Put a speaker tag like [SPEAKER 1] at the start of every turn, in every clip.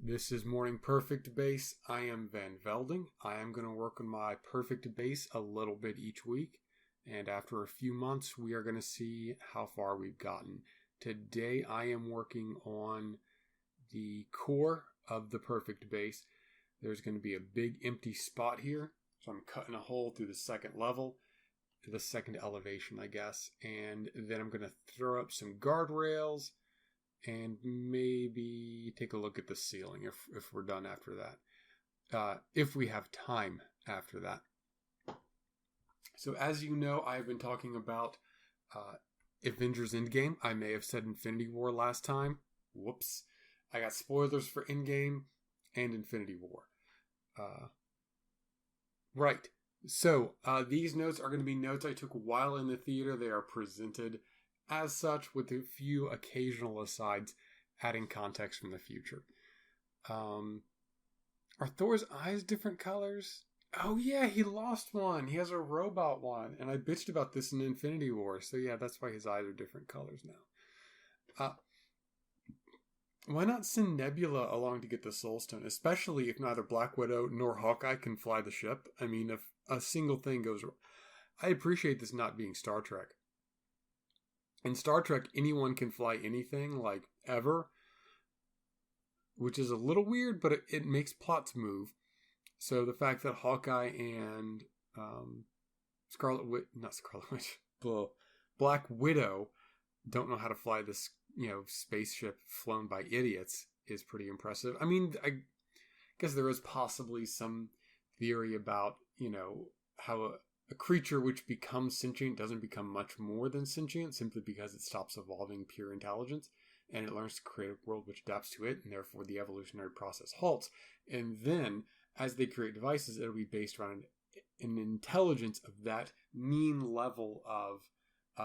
[SPEAKER 1] This is Morning Perfect Base. I am Van Velding. I am going to work on my perfect base a little bit each week. And after a few months, we are going to see how far we've gotten. Today, I am working on the core of the perfect base. There's going to be a big empty spot here. So I'm cutting a hole through the second level, the second elevation, I guess. And then I'm going to throw up some guardrails and maybe take a look at the ceiling if we're done after that. If we have time after that. So as you know, I've been talking about Avengers Endgame. I may have said Infinity War last time. Whoops. I got spoilers for Endgame and Infinity War. Right. So these notes are going to be notes I took while in the theater. They are presented as such, with a few occasional asides, adding context from the future. Are Thor's eyes different colors? Oh yeah, he lost one. He has a robot one. And I bitched about this in Infinity War. So yeah, that's why his eyes are different colors now. Why not send Nebula along to get the Soul Stone? Especially if neither Black Widow nor Hawkeye can fly the ship. I mean, if a single thing goes wrong. I appreciate this not being Star Trek. In Star Trek, anyone can fly anything, like, ever. Which is a little weird, but it makes plots move. So the fact that Hawkeye and Black Widow don't know how to fly this, spaceship flown by idiots is pretty impressive. I mean, I guess there is possibly some theory about, how a creature which becomes sentient doesn't become much more than sentient simply because it stops evolving pure intelligence and it learns to create a world which adapts to it, and therefore the evolutionary process halts. And then, as they create devices, it'll be based around an intelligence of that mean level of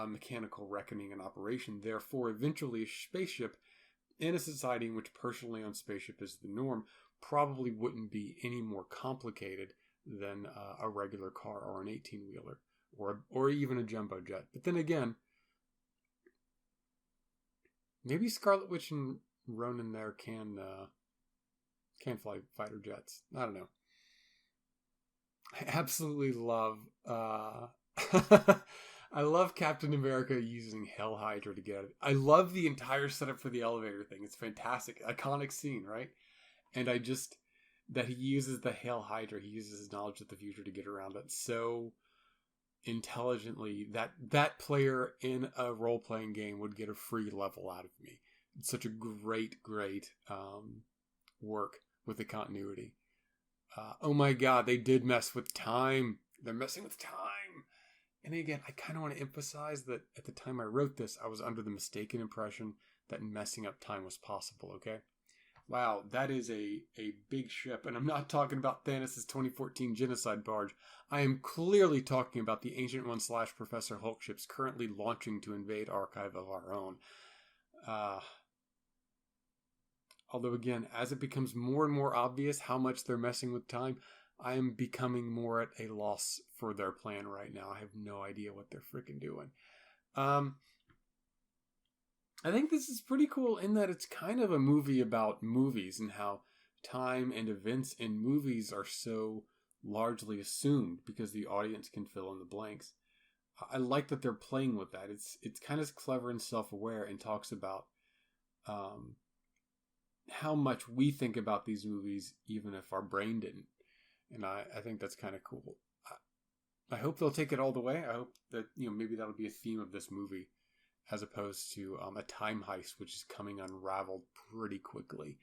[SPEAKER 1] mechanical reckoning and operation. Therefore, eventually a spaceship in a society in which personally owned spaceship is the norm probably wouldn't be any more complicated than a regular car or an 18-wheeler or even a jumbo jet. But then again, maybe Scarlet Witch and Ronan there can fly fighter jets. I don't know. I absolutely love I love Captain America using Hell Hydra to get it. I love the entire setup for the elevator thing. It's fantastic. Iconic scene, right? And that he uses the Hail Hydra, he uses his knowledge of the future to get around it so intelligently that player in a role-playing game would get a free level out of me. It's such a great work with the continuity. Oh my god, they did mess with time. They're messing with time. And again, I kind of want to emphasize that at the time I wrote this, I was under the mistaken impression that messing up time was possible, okay? Wow, that is a big ship. And I'm not talking about Thanos' 2014 genocide barge. I am clearly talking about the Ancient One / Professor Hulk ships currently launching to invade Archive of Our Own. Although again, as it becomes more and more obvious how much they're messing with time, I am becoming more at a loss for their plan right now. I have no idea what they're freaking doing. I think this is pretty cool in that it's kind of a movie about movies and how time and events in movies are so largely assumed because the audience can fill in the blanks. I like that they're playing with that. It's kind of clever and self-aware and talks about how much we think about these movies even if our brain didn't. And I think that's kind of cool. I hope they'll take it all the way. I hope that maybe that'll be a theme of this movie, as opposed to a time heist, which is coming unraveled pretty quickly.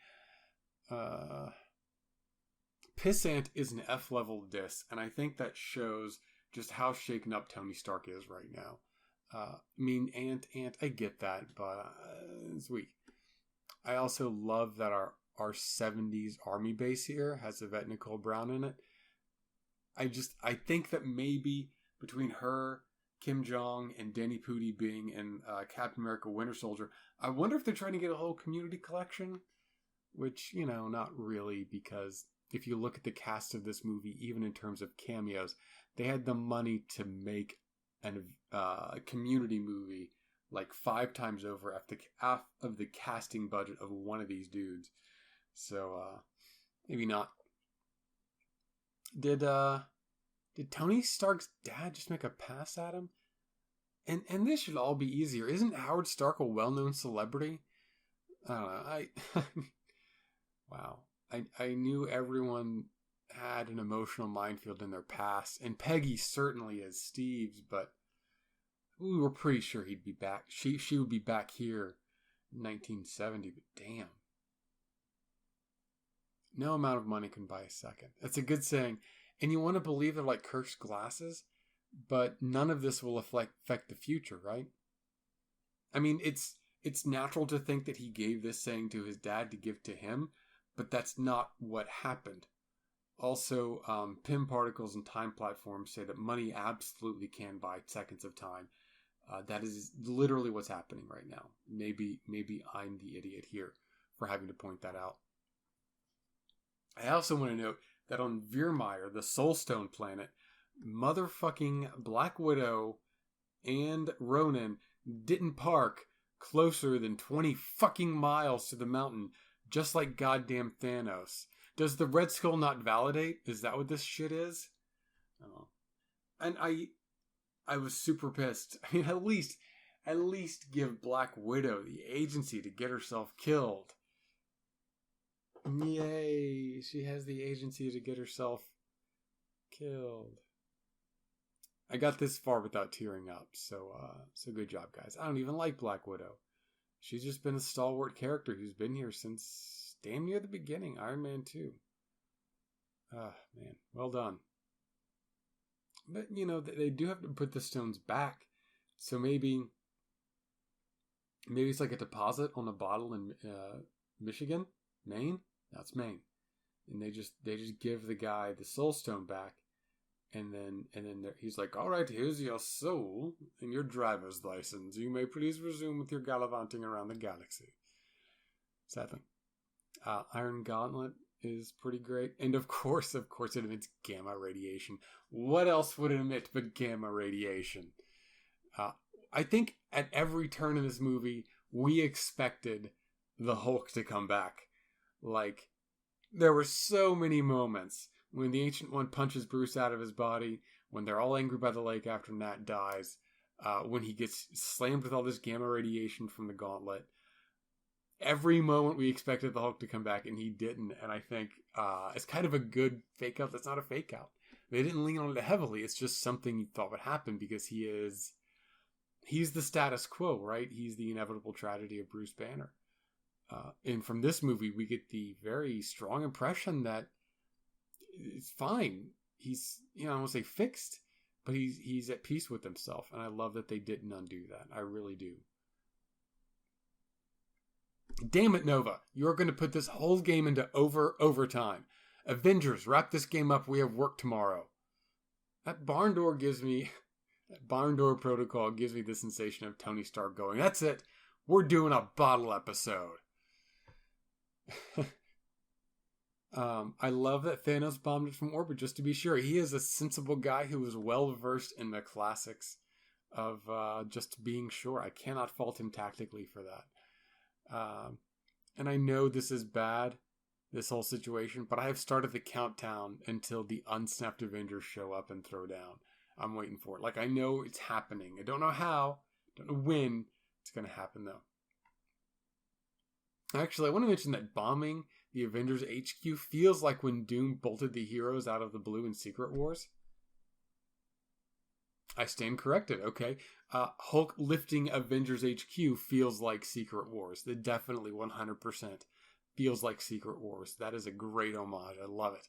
[SPEAKER 1] Pissant is an F-level diss, and I think that shows just how shaken up Tony Stark is right now. I mean, Ant, I get that, but it's weak. I also love that our 70s army base here has Yvette Nicole Brown in it. I think that maybe between her, Kim Jong, and Danny Pudi being in Captain America Winter Soldier, I wonder if they're trying to get a whole community collection, which, not really, because if you look at the cast of this movie, even in terms of cameos, they had the money to make a community movie like 5 times over of the casting budget of one of these dudes. So maybe not. Did Tony Stark's dad just make a pass at him? And this should all be easier. Isn't Howard Stark a well-known celebrity? I don't know. Wow. I knew everyone had an emotional minefield in their past, and Peggy certainly is Steve's, but we were pretty sure he'd be back. She would be back here in 1970, but damn. No amount of money can buy a second. That's a good saying. And you want to believe they're like Kirk's glasses, but none of this will affect the future, right? I mean, it's natural to think that he gave this saying to his dad to give to him, but that's not what happened. Also, Pym particles and time platforms say that money absolutely can buy seconds of time. That is literally what's happening right now. Maybe I'm the idiot here for having to point that out. I also want to note that on Veermeyer, the Soulstone planet, motherfucking Black Widow and Ronan didn't park closer than 20 fucking miles to the mountain, just like goddamn Thanos. Does the Red Skull not validate? Is that what this shit is? Oh. And I was super pissed. I mean, at least give Black Widow the agency to get herself killed. Yay, she has the agency to get herself killed. I got this far without tearing up, so good job, guys. I don't even like Black Widow. She's just been a stalwart character who's been here since damn near the beginning, Iron Man 2. Man, well done. But, you know, they do have to put the stones back, so maybe it's like a deposit on a bottle in Michigan? Maine? That's Maine. And they just give the guy the soul stone back, and then he's like, all right, here's your soul and your driver's license. You may please resume with your gallivanting around the galaxy. Sadly. Iron Gauntlet is pretty great. And of course it emits gamma radiation. What else would it emit but gamma radiation? I think at every turn in this movie, we expected the Hulk to come back. Like, there were so many moments when the Ancient One punches Bruce out of his body, when they're all angry by the lake after Nat dies, when he gets slammed with all this gamma radiation from the gauntlet. Every moment we expected the Hulk to come back, and he didn't. And I think it's kind of a good fake out that's not a fake out. They didn't lean on it heavily. It's just something you thought would happen because he's the status quo, right? He's the inevitable tragedy of Bruce Banner. And from this movie, we get the very strong impression that it's fine. He's, I don't want to say fixed, but he's at peace with himself. And I love that they didn't undo that. I really do. Damn it, Nova. You're going to put this whole game into overtime. Avengers, wrap this game up. We have work tomorrow. That barn door protocol gives me the sensation of Tony Stark going, that's it. We're doing a bottle episode. I love that Thanos bombed it from orbit, just to be sure. He is a sensible guy who is well versed in the classics of just being sure. I cannot fault him tactically for that. And I know this is bad, this whole situation, but I have started the countdown until the unsnapped Avengers show up and throw down. I'm waiting for it. Like, I know it's happening. I don't know how, don't know when it's going to happen, though. Actually, I want to mention that bombing the Avengers HQ feels like when Doom bolted the heroes out of the blue in Secret Wars. I stand corrected, okay. Hulk lifting Avengers HQ feels like Secret Wars. That definitely 100% feels like Secret Wars. That is a great homage. I love it.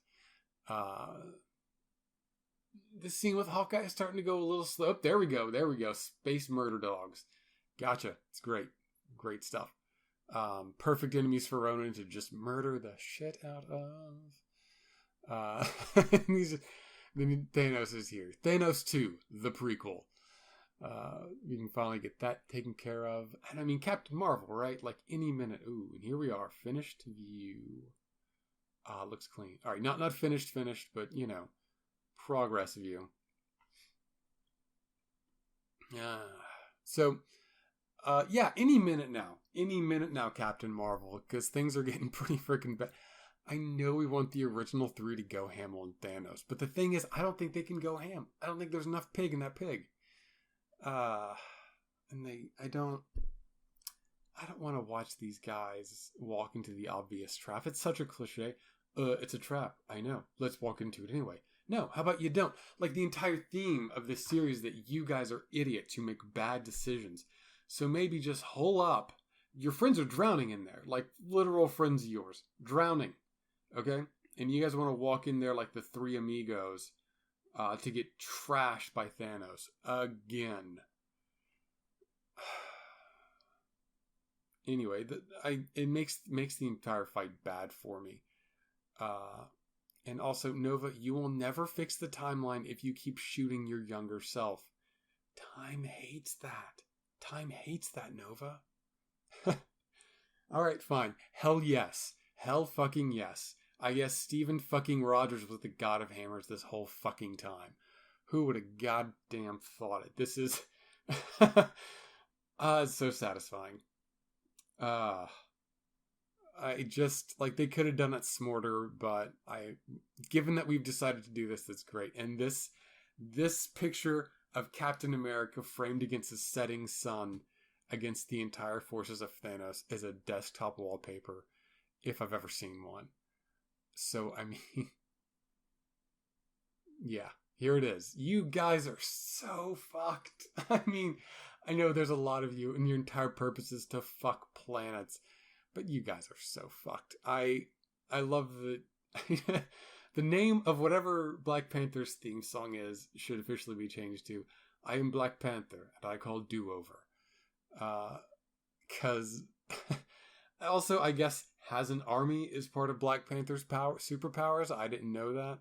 [SPEAKER 1] This scene with Hawkeye is starting to go a little slow. Oh, there we go. Space murder dogs. Gotcha. It's great. Great stuff. Perfect enemies for Ronan to just murder the shit out of. Then Thanos is here. Thanos 2, the prequel. We can finally get that taken care of. And I mean, Captain Marvel, right? Like any minute. Ooh, and here we are. Finished view. Looks clean. All right, not finished, but, progress view. So, Yeah, any minute now. Any minute now, Captain Marvel, because things are getting pretty freaking bad. I know we want the original three to go ham on Thanos, but the thing is, I don't think they can go ham. I don't think there's enough pig in that pig. I don't want to watch these guys walk into the obvious trap. It's such a cliche. It's a trap. I know. Let's walk into it anyway. No, how about you don't? Like the entire theme of this series that you guys are idiots who make bad decisions. So maybe just hole up. Your friends are drowning in there, like literal friends of yours. Drowning. Okay? And you guys want to walk in there like the three amigos to get trashed by Thanos. Again. Anyway, it makes the entire fight bad for me. And also, Nova, you will never fix the timeline if you keep shooting your younger self. Time hates that. Time hates that, Nova. Alright, fine. Hell yes. Hell fucking yes. I guess Steven fucking Rogers was the god of hammers this whole fucking time. Who would have goddamn thought it? This is... it's so satisfying. I just, like, they could have done it smarter, but given that we've decided to do this, that's great. And this picture of Captain America framed against a setting sun against the entire forces of Thanos is a desktop wallpaper, if I've ever seen one. So, I mean, yeah, here it is. You guys are so fucked. I mean, I know there's a lot of you and your entire purpose is to fuck planets, but you guys are so fucked. I love the name of whatever Black Panther's theme song is should officially be changed to I am Black Panther and I call do-over. Cause also I guess has an army is part of Black Panther's superpowers. I didn't know that.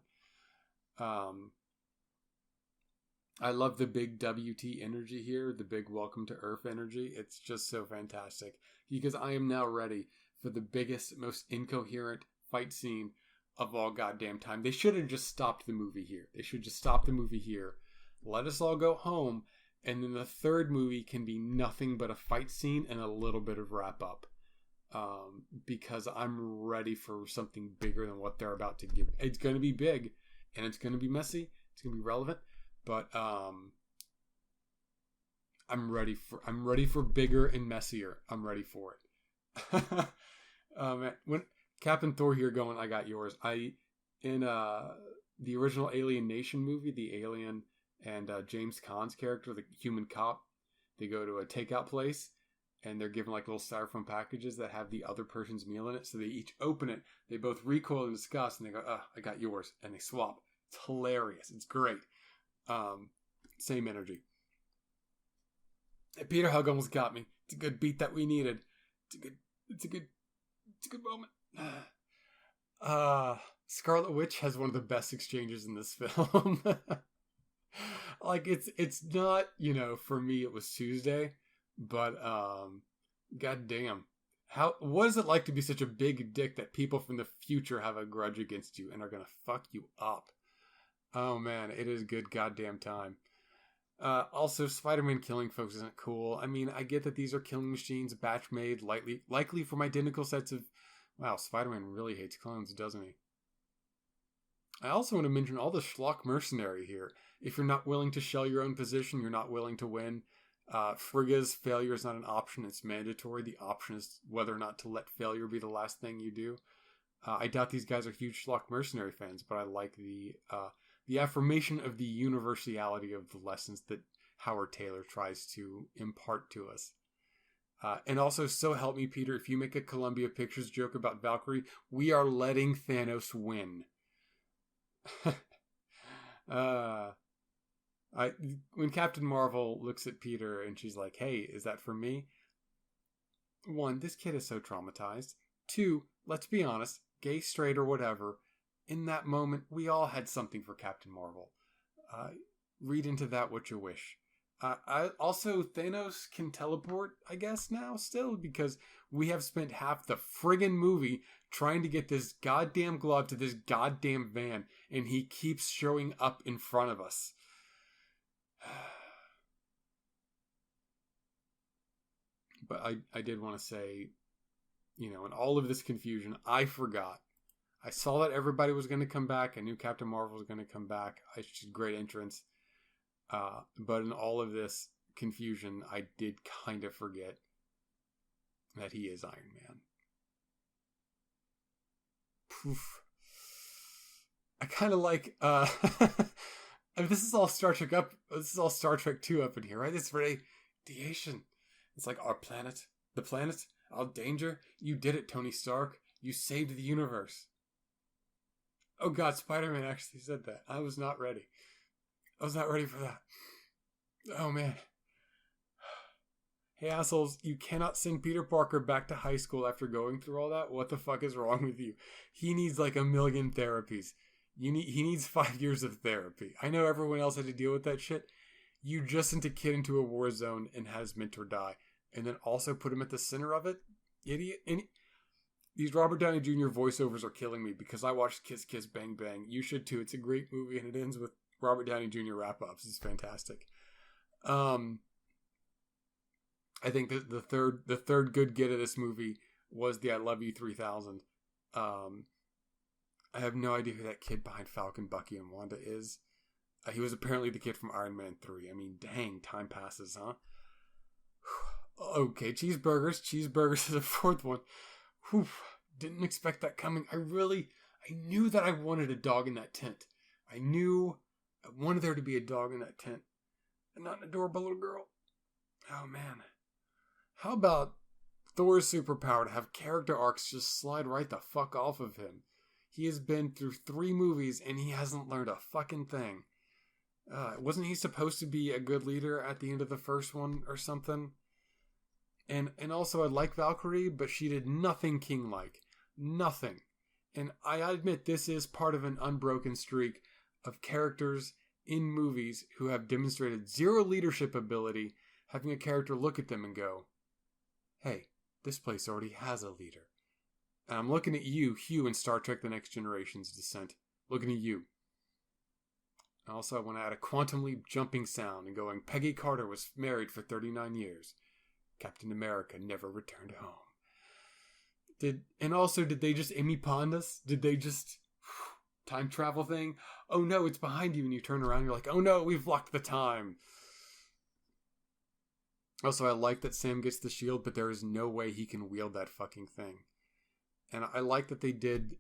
[SPEAKER 1] I love the big WT energy here, the big welcome to Earth energy. It's just so fantastic because I am now ready for the biggest, most incoherent fight scene of all goddamn time. They should have just stopped the movie here. They should just stop the movie here. Let us all go home. And then the third movie can be nothing but a fight scene and a little bit of wrap up. Because I'm ready for something bigger than what they're about to give. It's going to be big and it's going to be messy. It's going to be relevant. But I'm ready for bigger and messier. I'm ready for it. When Captain Thor here going, I got yours. In the original Alien Nation movie, the alien and James Caan's character, the human cop, they go to a takeout place and they're given like little styrofoam packages that have the other person's meal in it. So they each open it. They both recoil in disgust and they go, I got yours. And they swap. It's hilarious. It's great. Same energy. Hey, Peter Hug almost got me. It's a good beat that we needed. It's a good moment. Scarlet Witch has one of the best exchanges in this film. Like it's not, for me it was Tuesday, but goddamn. What is it like to be such a big dick that people from the future have a grudge against you and are gonna fuck you up? Oh man, it is a good goddamn time. Also, Spider-Man killing folks isn't cool. I mean, I get that these are killing machines, batch made, likely from identical sets of... Wow, Spider-Man really hates clones, doesn't he? I also want to mention all the schlock mercenary here. If you're not willing to shell your own position, you're not willing to win. Frigga's failure is not an option, it's mandatory. The option is whether or not to let failure be the last thing you do. I doubt these guys are huge schlock mercenary fans, but I like the affirmation of the universality of the lessons that Howard Taylor tries to impart to us. And also, so help me, Peter, if you make a Columbia Pictures joke about Valkyrie, we are letting Thanos win. When Captain Marvel looks at Peter and she's like, hey, is that for me? 1, this kid is so traumatized. 2, let's be honest, gay, straight, or whatever, in that moment, we all had something for Captain Marvel. Read into that what you wish. Also, Thanos can teleport, I guess, now, still, because we have spent half the friggin' movie trying to get this goddamn glove to this goddamn van, and he keeps showing up in front of us. But I did want to say, in all of this confusion, I forgot. I saw that everybody was going to come back. I knew Captain Marvel was going to come back. She's a great entrance. But in all of this confusion, I did kind of forget that he is Iron Man. Poof. I kind of like, I mean, this is all Star Trek up. This is all Star Trek 2 up in here, right? It's radiation. It's like our planet, the planet, our danger. You did it, Tony Stark. You saved the universe. Oh God, Spider-Man actually said that. I was not ready. I was not ready for that. Oh man. Hey assholes, you cannot send Peter Parker back to high school after going through all that. What the fuck is wrong with you? He needs like 1,000,000 therapies. He needs 5 years of therapy. I know everyone else had to deal with that shit. You just sent a kid into a war zone and had his mentor die, and then also put him at the center of it? Idiot. These Robert Downey Jr. voiceovers are killing me because I watched Kiss Kiss Bang Bang. You should too. It's a great movie, and it ends with Robert Downey Jr. wrap-ups. It's fantastic. I think that the third good get of this movie was the I Love You 3000. I have no idea who that kid behind Falcon, Bucky, and Wanda is. He was apparently the kid from Iron Man 3. I mean, dang, time passes, huh? Okay, cheeseburgers. Cheeseburgers is the fourth one. Whew, didn't expect that coming. I knew that I wanted a dog in that tent. I wanted there to be a dog in that tent. And not an adorable little girl. Oh, man. How about Thor's superpower to have character arcs just slide right the fuck off of him? He has been through 3 movies and he hasn't learned a fucking thing. Wasn't he supposed to be a good leader at the end of the first one or something? And also I like Valkyrie, but she did nothing king-like. Nothing. And I admit this is part of an unbroken streak of characters in movies who have demonstrated 0 leadership ability, having a character look at them and go, hey, this place already has a leader. And I'm looking at you, Hugh, in Star Trek The Next Generation's Descent. Looking at you. Also, I want to add a quantum leap jumping sound and going, Peggy Carter was married for 39 years. Captain America never returned home. Did they just Amy Pond us? Did they just time travel thing? Oh no, it's behind you, and you turn around and you're like, oh no, we've locked the time. Also, I like that Sam gets the shield, but there is no way he can wield that fucking thing. And I like that they did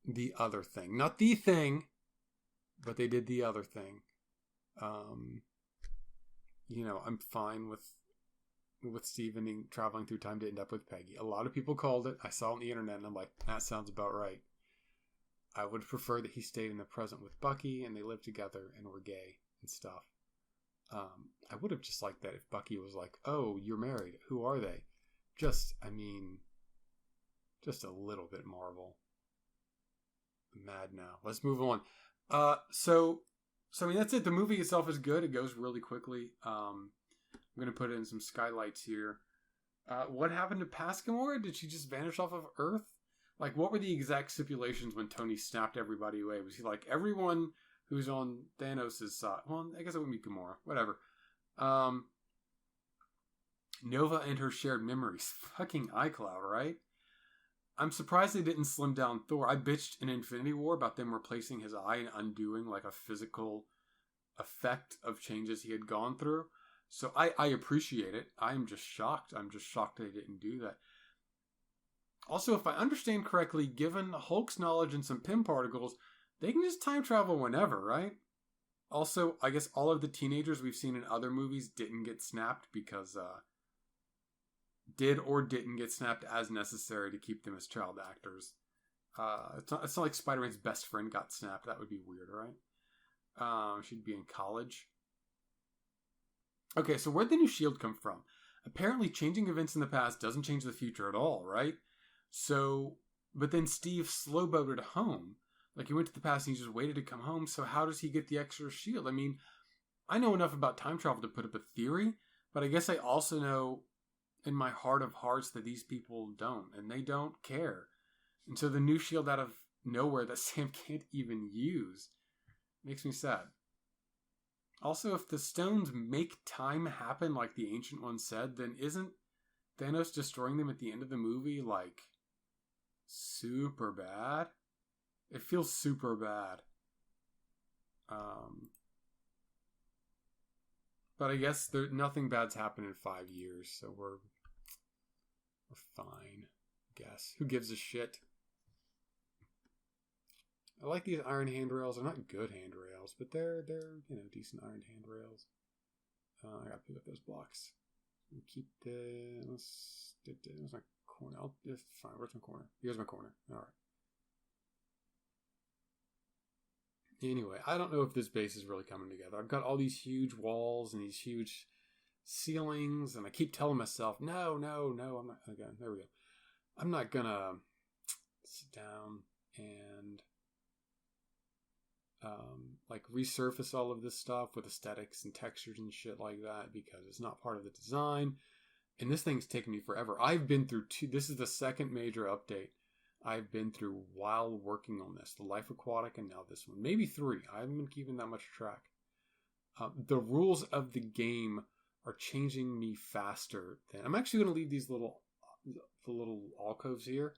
[SPEAKER 1] the other thing. Not the thing, but they did the other thing. I'm fine with Steven traveling through time to end up with Peggy. A lot of people called it. I saw it on the internet, and I'm like, that sounds about right. I would prefer that he stayed in the present with Bucky, and they lived together and were gay and stuff. I would have just liked that if Bucky was like, oh, you're married. Who are they? Just a little bit Marvel. I'm mad now. Let's move on. So that's it. The movie itself is good. It goes really quickly. I'm going to put in some skylights here. What happened to Pascamore? Did she just vanish off of Earth? Like, what were the exact stipulations when Tony snapped everybody away? Was he like, everyone who's on Thanos' side? Well, I guess it would be Gamora. Whatever. Nova and her shared memories. Fucking iCloud, right? I'm surprised they didn't slim down Thor. I bitched in Infinity War about them replacing his eye and undoing like a physical effect of changes he had gone through. So I appreciate it. I'm just shocked. I'm just shocked they didn't do that. Also, if I understand correctly, given Hulk's knowledge and some Pym particles, they can just time travel whenever, right? Also, I guess all of the teenagers we've seen in other movies didn't get snapped because did or didn't get snapped as necessary to keep them as child actors. It's not like Spider-Man's best friend got snapped. That would be weird, right? She'd be in college. Okay, so where'd the new shield come from? Apparently changing events in the past doesn't change the future at all, right? So, but then Steve slow-boated home. Like, he went to the past and he just waited to come home, so how does he get the extra shield? I mean, I know enough about time travel to put up a theory, but I guess I also know in my heart of hearts that these people don't, and they don't care. And so the new shield out of nowhere that Sam can't even use makes me sad. Also, if the stones make time happen like the Ancient One said, then Thanos destroying them at the end of the movie, like, super bad. It feels super bad. But I guess nothing bad's happened in 5 years, so we're fine, I guess. Who gives a shit? I like these iron handrails. They're not good handrails, but they're decent iron handrails. I gotta pick up those blocks. Keep the... Where's my corner? It's fine. Where's my corner? Here's my corner. Alright. Anyway, I don't know if this base is really coming together. I've got all these huge walls and these huge ceilings, and I keep telling myself, no, I'm not... Okay, there we go. I'm not gonna sit down and... like resurface all of this stuff with aesthetics and textures and shit like that because it's not part of the design. And this thing's taken me forever. I've been through this is the second major update I've been through while working on this. The Life Aquatic and now this one. Maybe 3. I haven't been keeping that much track. The rules of the game are changing me faster than... I'm actually going to leave these the little alcoves here.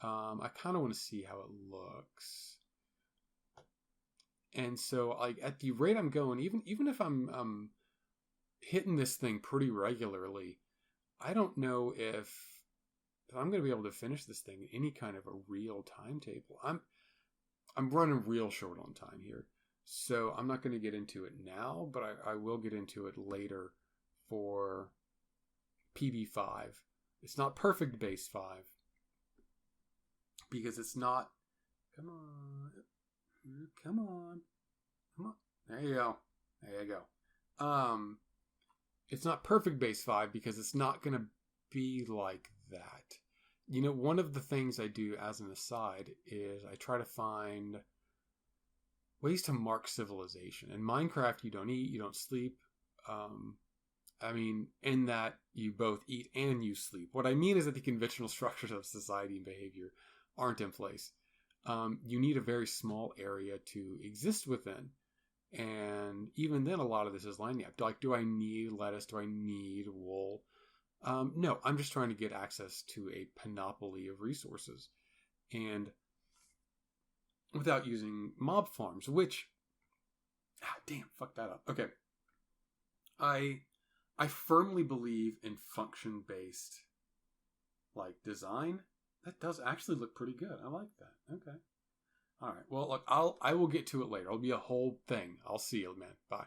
[SPEAKER 1] I kind of want to see how it looks. And so, like, at the rate I'm going, even if I'm hitting this thing pretty regularly, I don't know if I'm going to be able to finish this thing in any kind of a real timetable. I'm running real short on time here, so I'm not going to get into it now, but I will get into it later for PB5. It's not Perfect Base 5 because it's not. Come on. There you go. It's not Perfect Base 5 because it's not going to be like that. You know, one of the things I do as an aside is I try to find ways to mark civilization. In Minecraft, you don't eat, you don't sleep. I mean, in that you both eat and you sleep. What I mean is that the conventional structures of society and behavior aren't in place. You need a very small area to exist within. And even then, a lot of this is lining up. Like, do I need lettuce? Do I need wool? No, I'm just trying to get access to a panoply of resources. And without using mob farms, which... fuck that up. Okay. I firmly believe in function-based, like, design. That does actually look pretty good. I like that. Okay. All right. Well, look, I will get to it later. It'll be a whole thing. I'll see you, man. Bye.